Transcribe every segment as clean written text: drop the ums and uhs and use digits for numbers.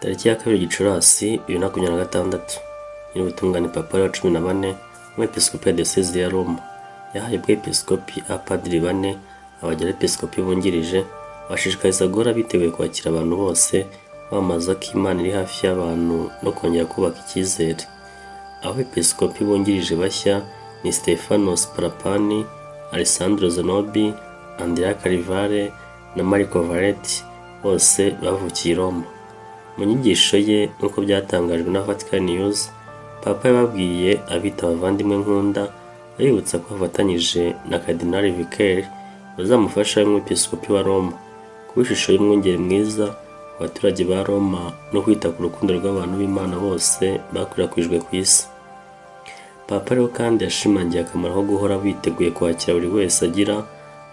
Tariki ya 2 Gicurasi 2026 Nyirubutungane Papa Leo wa 14 umwepiskopi wa Diyosezi ya Roma yahaye ubwepiskopi abapadiri 4 abagerepiskopi bungirije bashishikariza guhora biteguye kwakira abantu bose bamamaza ko Imana iri hafi y'abantu no kongera kubaka icyizere. Abepiskopi bungirije bashya ni Stefano Sparapani, Alessandro Zanobi, Andrea Carivare na Marco Varetti, bose bavukiye i Roma. Mu nyigisho ye nk'uko byatangajwe na Vatican News, Papa yababwiye abita abavandimwe nkunda abibutsa ko bafatanyije na Cardinal Vicaire bazamufasha nk'umwepiskopi wa Roma kuba ishusho y'umwungeri mwiza abaturage ba Roma no kwita ku rukundo rw'abantu b'Imana bose bakwirakwijwe ku isi. Papa rero kandi yashimangiye akamaro ko guhora biteguye kwakira buri wese agira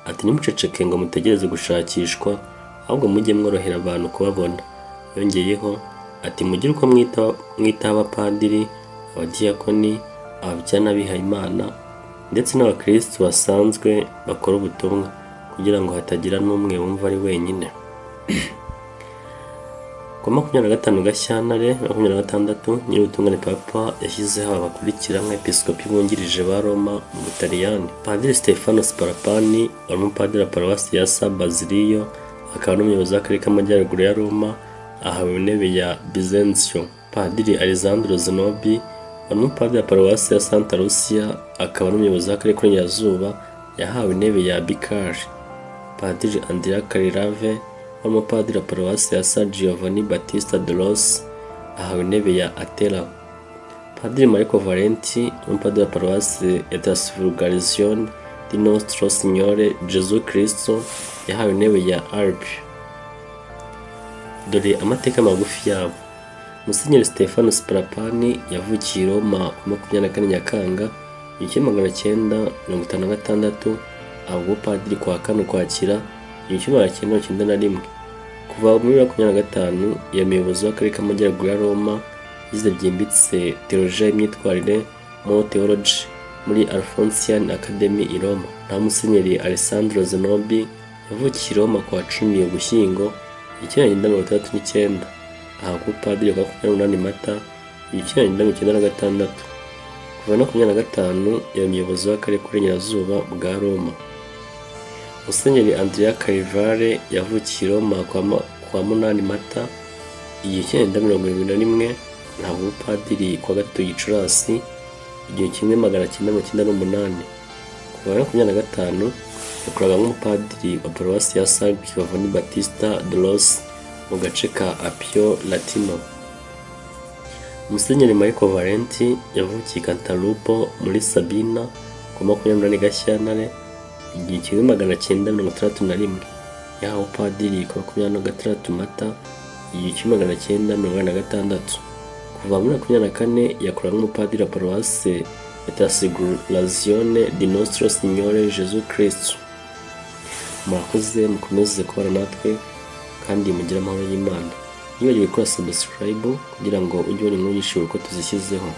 ati nimuceceke ngo mutegereze gushakishwa, ahubwo mujye mworohera abantu kubabona. Yongeyeho ati mugire uko mwita abapadiri, abadiyakoni, ababijyana bihaye Imana ndetse n'abakristo basanzwe bakora ubutumwa kugira ngo hatagira n'umwe wumva ari wenyine. Ku 25 Gashyantare 2026 Nyirubutungane Papa yashyizeho abakurikira nk'episkopi bungirije ba Roma mu Butaliyani: Padiri Stefano Sparapani wari umupadiri wa paruwasi ya San Basilio akaba n'umuyobozi w'akarere k'amajyaruguru ya Roma ahawe intebe ya Bizenzio. Padiri Alessandro Zanobi wari umupadiri wa paruwasi ya Santa Lucia akaba n'umuyobozi w'akarere k'Iburengerazuba yahawe intebe ya Bicari. Padiri Andrea Carivare wari umupadiri wa paruwasi ya San Giovanni Battista de Los ahawe intebe ya Atera. Padiri Marco Varetti umupadiri wa paruwasi ya Trasfigurazione di Nostro Signore Gesù Cristo yahawe intebe ya Alpi. Dore amateka magufi yabo. Musenyeri Stefano Sparapani yavukiye i Roma ku 24 Nyakanga 1956 aba padiri kwa 4 Ukwakira 1991. Kuva muri 2025 umuyobozi w'akarere k'amajyaruguru ya Roma yize byimbitse teologiya y'imyitwarire mo theology muri Alfonsian Academy i Roma. Na Musenyeri Alessandro Zanobi yavukiye i Roma ku wa 10 Ugushyingo 1939 aha ku padiri kwa 28 Mata 1996. Kuva no 2025 umuyobozi w'akarere k'Iburengerazuba bwa Roma. Musenyeri Andrea Carivare yavukiye i Roma kwa 8 Mata 1971 ntabwo padiri kwa 3 Gicurasi 1998. Kuva no 2025 yakoraga nk'umupadiri wa paruwasi ya San Giovanni Battista de Los mu gace ka Appio Latino. Musenyeri Marco Varetti yavukiye i Cantalupo muri Sabina ku 28 Gashyantare 1961 yahawe padiri ku 26 Mata 1986. Kuva muri 2024 yakoraga nk'umupadiri wa paruwasi ya Trasfigurazione di Nostro Signore Gesù Cristo. Murakoze, mukomeze kubana natwe kandi mugire amahoro y'Imana. Nibagiwe gukora subscribe kugira ngo ujye ubona inkuru nyinshi uko tuzishyizeho.